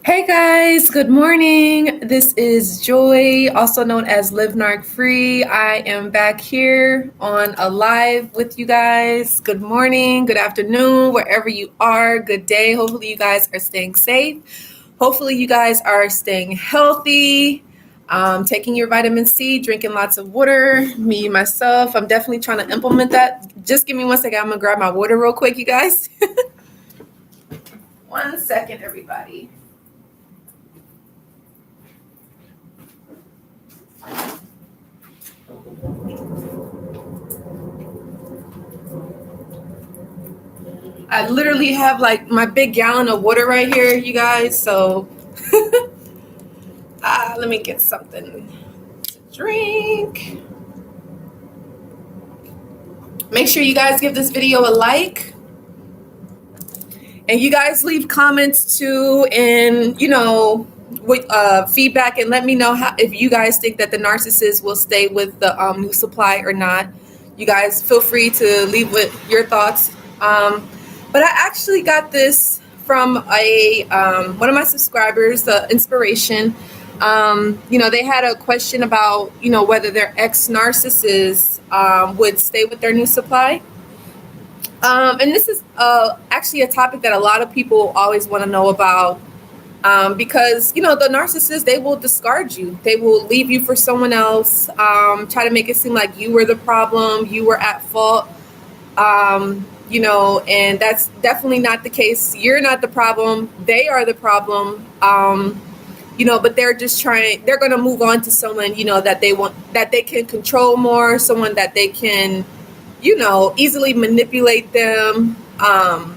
Hey guys, good morning. This is Joy, also known as Live Narc Free. I am back here on a live with you guys. Good morning, good afternoon, wherever you are. Good day. Hopefully, you guys are staying safe. Hopefully, you guys are staying healthy, taking your vitamin C, drinking lots of water. Me, myself, I'm definitely trying to implement that. Just give me 1 second. I'm going to grab my water real quick, you guys. 1 second, everybody. I literally have like my big gallon of water right here, you guys. So let me get something to drink. Make sure you guys give this video a like. And you guys leave comments too, and with feedback, and let me know if you guys think that the narcissist will stay with the new supply or not. You guys feel free to leave with your thoughts. But I actually got this from one of my subscribers, the inspiration. They had a question about whether their ex narcissist would stay with their new supply. And this is actually a topic that a lot of people always want to know about, because the narcissist, they will discard you, they will leave you for someone else, try to make it seem like you were the problem, you were at fault, and that's definitely not the case. You're not the problem, they are the problem. But they're going to move on to someone that they want, that they can control more, someone that they can easily manipulate them, and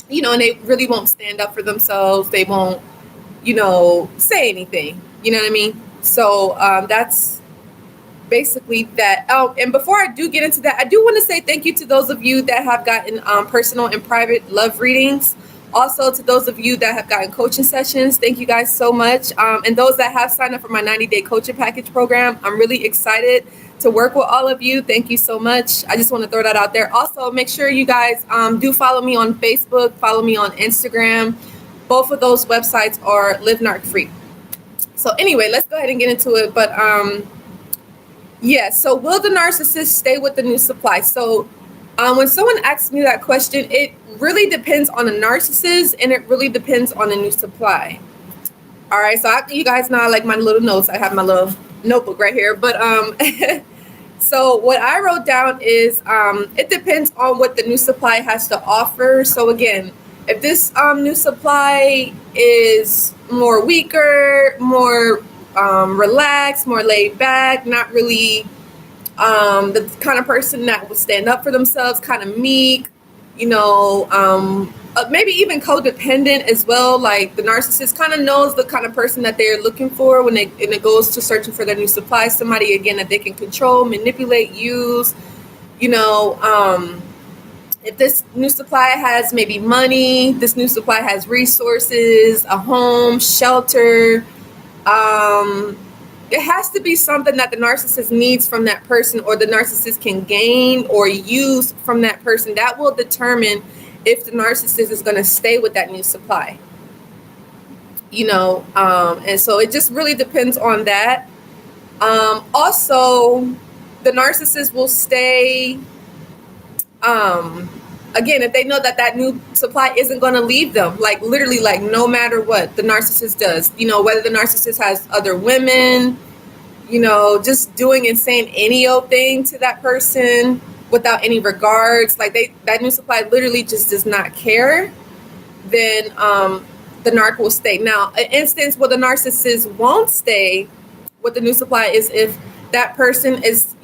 they really won't stand up for themselves. They won't, say anything, you know what I mean? So that's basically that. Oh, and before I do get into that, I do want to say thank you to those of you that have gotten personal and private love readings. Also, to those of you that have gotten coaching sessions, thank you guys so much. And those that have signed up for my 90-day coaching package program, I'm really excited to work with all of you. Thank you so much. I just want to throw that out there. Also, make sure you guys do follow me on Facebook, follow me on Instagram. Both of those websites are Live Narc Free. So anyway, let's go ahead and get into it. But so will the narcissist stay with the new supply? So when someone asks me that question, it really depends on the narcissist, and it really depends on the new supply. All right, so you guys know I like my little notes. I have my little notebook right here. But so what I wrote down is it depends on what the new supply has to offer. So again, if this new supply is more weaker, more relaxed, more laid back, not really the kind of person that would stand up for themselves, kind of meek, maybe even codependent as well. Like the narcissist kind of knows the kind of person that they're looking for when it goes to searching for their new supply. Somebody, again, that they can control, manipulate, use. If this new supply has maybe money, this new supply has resources, a home, shelter. It has to be something that the narcissist needs from that person, or the narcissist can gain or use from that person. That will determine if the narcissist is going to stay with that new supply. And so it just really depends on that. Also, the narcissist will stay, again, if they know that new supply isn't going to leave them, like literally, like no matter what the narcissist does, whether the narcissist has other women, just doing and saying any old thing to that person without any regards, like that new supply literally just does not care, then the narc will stay. Now, an instance where the narcissist won't stay with the new supply is if that person is,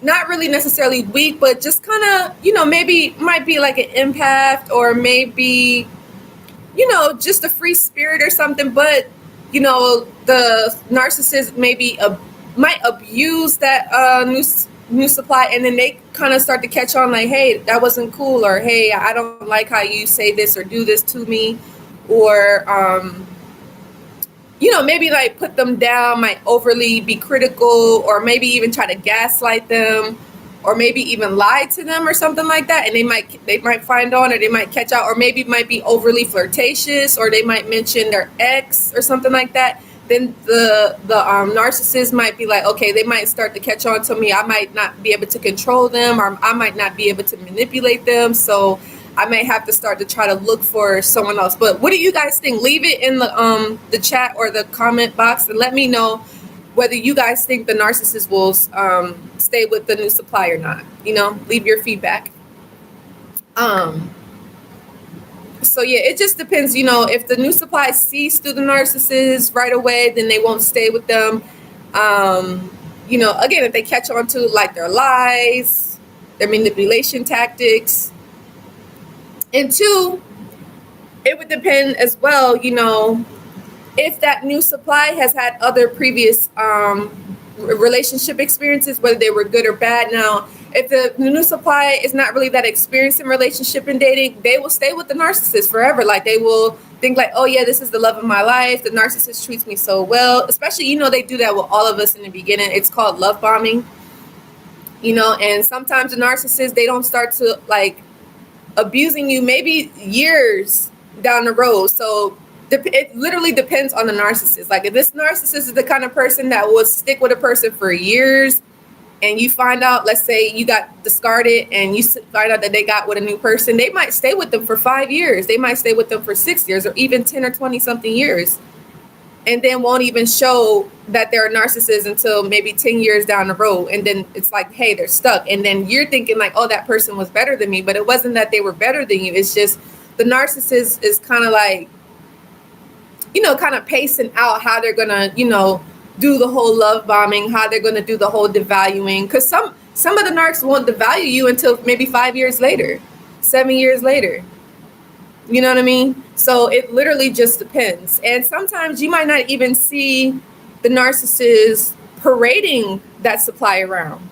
not really necessarily weak, but just kind of, maybe might be like an empath, or maybe, just a free spirit or something. But, the narcissist maybe might abuse that new supply, and then they kind of start to catch on like, hey, that wasn't cool, or hey, I don't like how you say this or do this to me, or maybe like put them down, might overly be critical, or maybe even try to gaslight them, or maybe even lie to them or something like that, and they might find on, or they might catch out, or maybe might be overly flirtatious, or they might mention their ex or something like that, then the narcissist might be like, okay, they might start to catch on to me. I might not be able to control them, or I might not be able to manipulate them. So I may have to start to try to look for someone else. But what do you guys think? Leave it in the chat or the comment box and let me know whether you guys think the narcissist will stay with the new supply or not. Leave your feedback. So yeah, it just depends. If the new supply sees through the narcissist right away, then they won't stay with them. Again, if they catch on to like their lies, their manipulation tactics. And two, it would depend as well, if that new supply has had other previous relationship experiences, whether they were good or bad. Now, if the new supply is not really that experienced in relationship and dating, they will stay with the narcissist forever. Like, they will think like, oh yeah, this is the love of my life. The narcissist treats me so well. Especially, they do that with all of us in the beginning. It's called love bombing. And sometimes the narcissist, they don't start to like abusing you maybe years down the road. So it literally depends on the narcissist. Like, if this narcissist is the kind of person that will stick with a person for years, and you find out, let's say you got discarded and you find out that they got with a new person, they might stay with them for 5 years. They might stay with them for 6 years, or even 10 or 20 something years, and then won't even show that they're a narcissist until maybe 10 years down the road. And then it's like, hey, they're stuck. And then you're thinking like, oh, that person was better than me. But it wasn't that they were better than you. It's just the narcissist is kind of like, kind of pacing out how they're going to, do the whole love bombing, how they're going to do the whole devaluing. Because some of the narcs won't devalue you until maybe 5 years later, 7 years later. You know what I mean? So it literally just depends. And sometimes you might not even see the narcissist parading that supply around,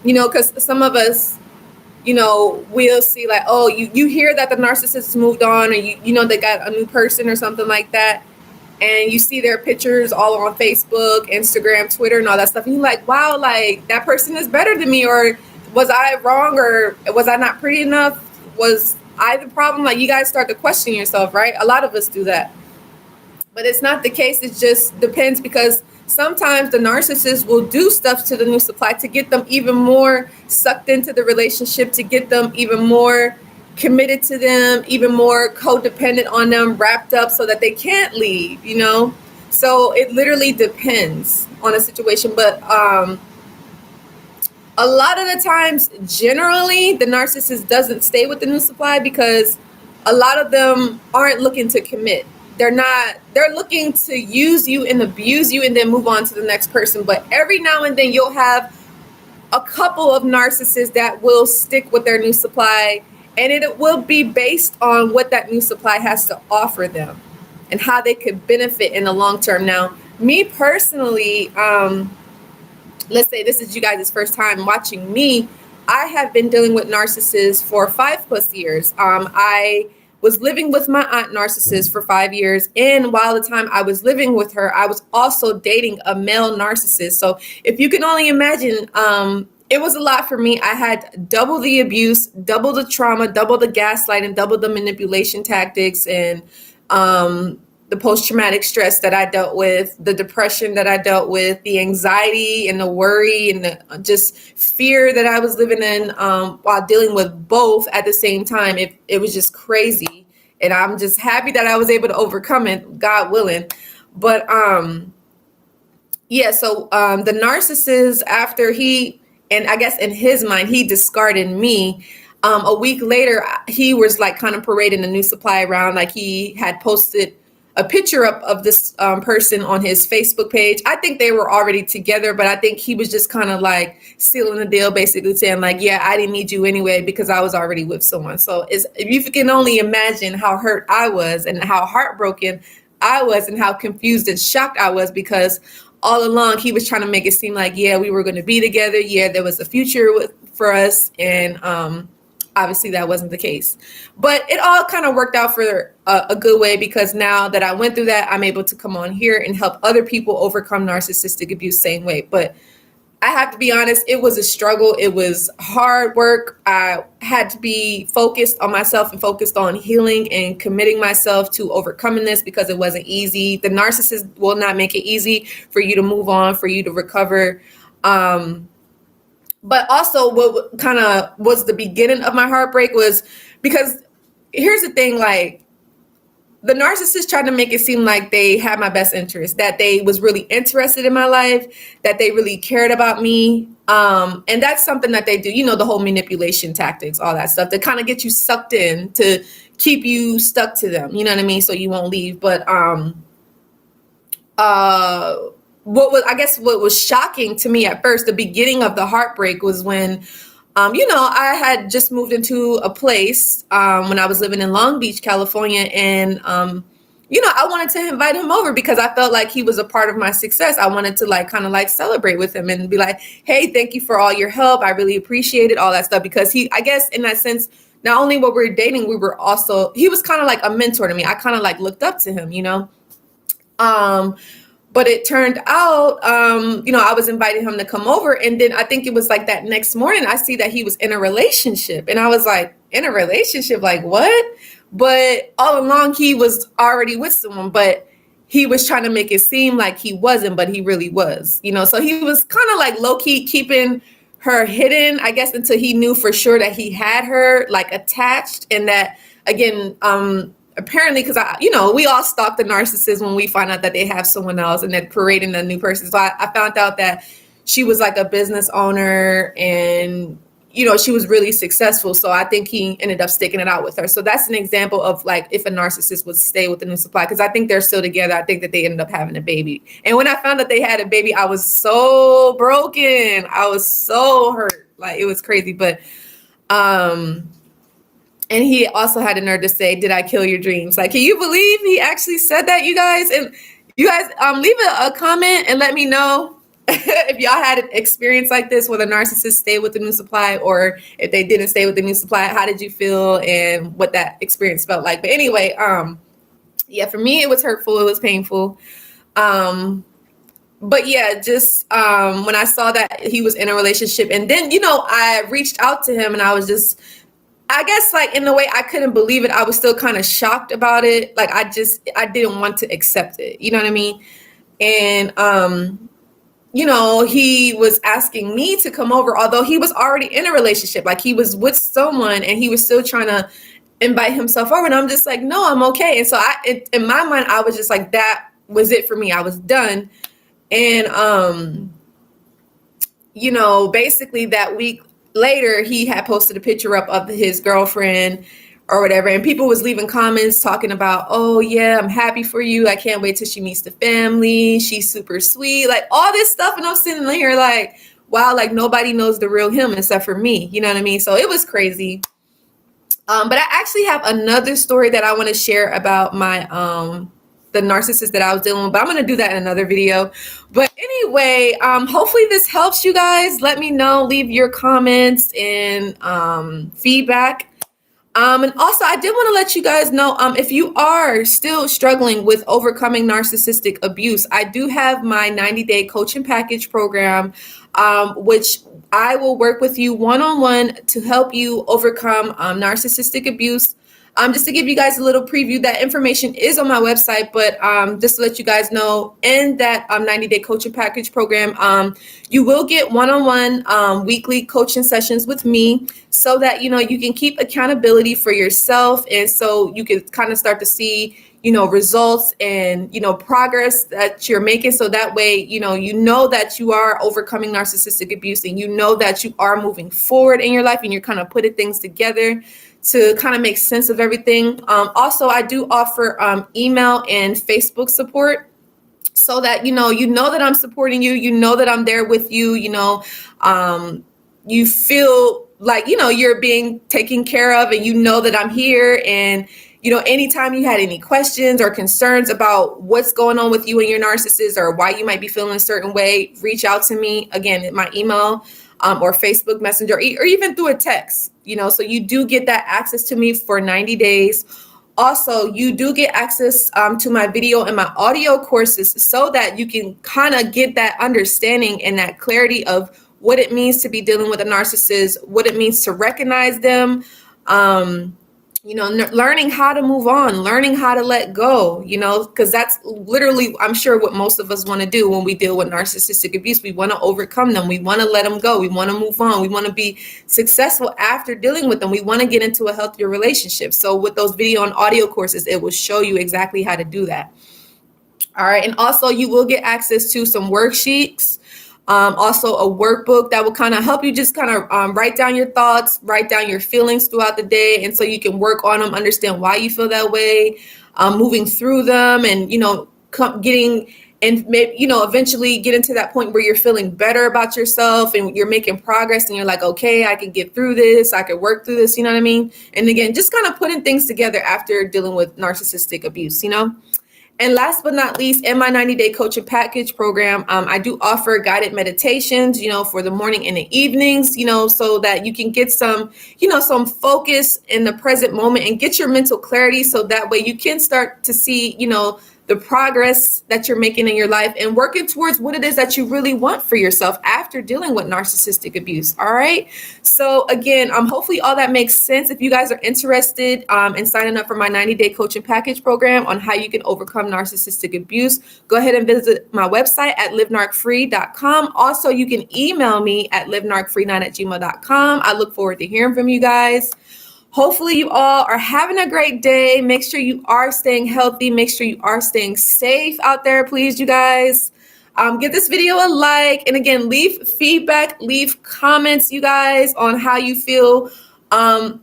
because some of us, we'll see like, oh, you hear that the narcissist moved on, or they got a new person or something like that. And you see their pictures all on Facebook, Instagram, Twitter, and all that stuff. And you're like, wow, like that person is better than me. Or was I wrong? Or was I not pretty enough? Was I the problem? Like, you guys start to question yourself, right? A lot of us do that. But it's not the case. It just depends, because sometimes the narcissist will do stuff to the new supply to get them even more sucked into the relationship, to get them even more committed to them, even more codependent on them, wrapped up so that they can't leave, So it literally depends on the situation. But a lot of the times, generally, the narcissist doesn't stay with the new supply because a lot of them aren't looking to commit. They're looking to use you and abuse you and then move on to the next person. But every now and then you'll have a couple of narcissists that will stick with their new supply, and it will be based on what that new supply has to offer them and how they could benefit in the long term. Now, me personally, let's say this is you guys' first time watching me. I have been dealing with narcissists for 5+ years. I was living with my aunt narcissist for 5 years. And while the time I was living with her, I was also dating a male narcissist. So if you can only imagine, it was a lot for me. I had double the abuse, double the trauma, double the gaslighting, double the manipulation tactics, and the post-traumatic stress that I dealt with, the depression that I dealt with, the anxiety and the worry and the just fear that I was living in while dealing with both at the same time. It was just crazy. And I'm just happy that I was able to overcome it, God willing. But yeah, so the narcissist, after and I guess in his mind, he discarded me. A week later, he was like kind of parading the new supply around. Like, he had posted a picture of this person on his Facebook page. I think they were already together, but I think he was just kind of like sealing the deal, basically saying like, yeah, I didn't need you anyway because I was already with someone. So if you can only imagine how hurt I was and how heartbroken I was and how confused and shocked I was, because all along he was trying to make it seem like, yeah, we were going to be together. Yeah, there was a future for us. And obviously that wasn't the case. But it all kind of worked out for a good way, because now that I went through that, I'm able to come on here and help other people overcome narcissistic abuse same way. But I have to be honest, it was a struggle. It was hard work. I had to be focused on myself and focused on healing and committing myself to overcoming this because it wasn't easy. The narcissist will not make it easy for you to move on, for you to recover. But also what kind of was the beginning of my heartbreak was because here's the thing, like, the narcissist tried to make it seem like they had my best interest, that they was really interested in my life, that they really cared about me. And that's something that they do, you know, the whole manipulation tactics, all that stuff to kind of get you sucked in, to keep you stuck to them. You know what I mean? So you won't leave. But what was shocking to me at first, the beginning of the heartbreak was when I had just moved into a place when I was living in Long Beach, California. And, I wanted to invite him over because I felt like he was a part of my success. I wanted to kind of celebrate with him and be like, hey, thank you for all your help. I really appreciate it, all that stuff. Because I guess in that sense, not only when we were dating, he was kind of like a mentor to me. I kind of looked up to him, But it turned out, I was inviting him to come over. And then I think it was that next morning, I see that he was in a relationship. And I was like, in a relationship? Like, what? But all along, he was already with someone. But he was trying to make it seem like he wasn't, but he really was. So he was kind of low-key keeping her hidden, I guess, until he knew for sure that he had her attached. And that, again, apparently, because we all stalk the narcissist when we find out that they have someone else and they're parading a new person. So I found out that she was a business owner and, she was really successful. So I think he ended up sticking it out with her. So that's an example of if a narcissist would stay with the new supply, because I think they're still together. I think that they ended up having a baby. And when I found that they had a baby, I was so broken. I was so hurt. It was crazy. But, and he also had the nerve to say, did I kill your dreams? Can you believe he actually said that, you guys? And you guys leave a comment and let me know if y'all had an experience like this where the narcissist stayed with the new supply, or if they didn't stay with the new supply. How did you feel and what that experience felt like? But anyway, for me, it was hurtful. It was painful. But yeah, just when I saw that he was in a relationship, and then, I reached out to him and I was just, I guess in a way I couldn't believe it. I was still kind of shocked about it. I didn't want to accept it. You know what I mean? And, he was asking me to come over, although he was already in a relationship. He was with someone and he was still trying to invite himself over. And I'm just like, no, I'm okay. And so in my mind, I was just like, that was it for me. I was done. And, basically that week later, he had posted a picture up of his girlfriend or whatever. And people was leaving comments talking about, oh yeah, I'm happy for you. I can't wait till she meets the family. She's super sweet, all this stuff. And I'm sitting there wow, nobody knows the real him except for me. You know what I mean? So it was crazy. But I actually have another story that I want to share about my, the narcissist that I was dealing with, but I'm going to do that in another video. But anyway, hopefully this helps you guys. Let me know, leave your comments and feedback. And also, I did want to let you guys know, if you are still struggling with overcoming narcissistic abuse, I do have my 90-day coaching package program, which I will work with you one-on-one to help you overcome narcissistic abuse. Just to give you guys a little preview, that information is on my website, but just to let you guys know, in that 90-day coaching package program, you will get one-on-one weekly coaching sessions with me so that, you can keep accountability for yourself. And so you can kind of start to see, results and, progress that you're making. So that way, you know that you are overcoming narcissistic abuse and you know that you are moving forward in your life and you're kind of putting things together to kind of make sense of everything. Also, I do offer email and Facebook support so that, you know that I'm supporting you, that I'm there with you, you feel like, you're being taken care of and that I'm here. And, anytime you had any questions or concerns about what's going on with you and your narcissist or why you might be feeling a certain way, reach out to me. Again, my email or Facebook Messenger, or even through a text, so you do get that access to me for 90 days. Also, you do get access to my video and my audio courses so that you can kind of get that understanding and that clarity of what it means to be dealing with a narcissist, what it means to recognize them, learning how to move on, learning how to let go, because that's literally, I'm sure, what most of us want to do when we deal with narcissistic abuse. We want to overcome them. We want to let them go. We want to move on. We want to be successful after dealing with them. We want to get into a healthier relationship. So with those video and audio courses, it will show you exactly how to do that. All right. And also you will get access to some worksheets. Also a workbook that will kind of help you just kind of write down your thoughts, write down your feelings throughout the day. And so you can work on them, understand why you feel that way, moving through them and, getting and maybe, eventually get into that point where you're feeling better about yourself and you're making progress and you're like, okay, I can get through this. I can work through this. You know what I mean? And again, just kind of putting things together after dealing with narcissistic abuse, And last but not least, in my 90-day coaching package program, I do offer guided meditations, for the morning and the evenings, so that you can get some, some focus in the present moment and get your mental clarity. So that way you can start to see, the progress that you're making in your life and working towards what it is that you really want for yourself after dealing with narcissistic abuse. All right. So again, hopefully all that makes sense. If you guys are interested in signing up for my 90-day coaching package program on how you can overcome narcissistic abuse, go ahead and visit my website at livenarcfree.com. Also, you can email me at livenarcfree9@gmail.com. I look forward to hearing from you guys. Hopefully you all are having a great day. Make sure you are staying healthy. Make sure you are staying safe out there, please, you guys. Give this video a like. And again, leave feedback, leave comments, you guys, on how you feel,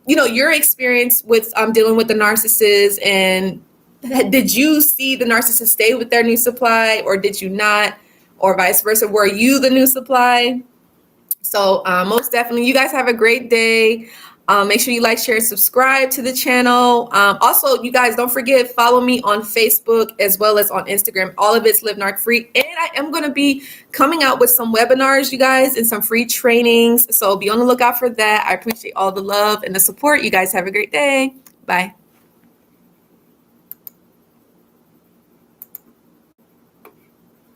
your experience with dealing with the narcissist. And did you see the narcissist stay with their new supply or did you not? Or vice versa, were you the new supply? So most definitely, you guys have a great day. Make sure you like, share, and subscribe to the channel. Also, you guys, don't forget, follow me on Facebook as well as on Instagram. All of it's Live Narc Free. And I am going to be coming out with some webinars, you guys, and some free trainings. So be on the lookout for that. I appreciate all the love and the support. You guys have a great day. Bye.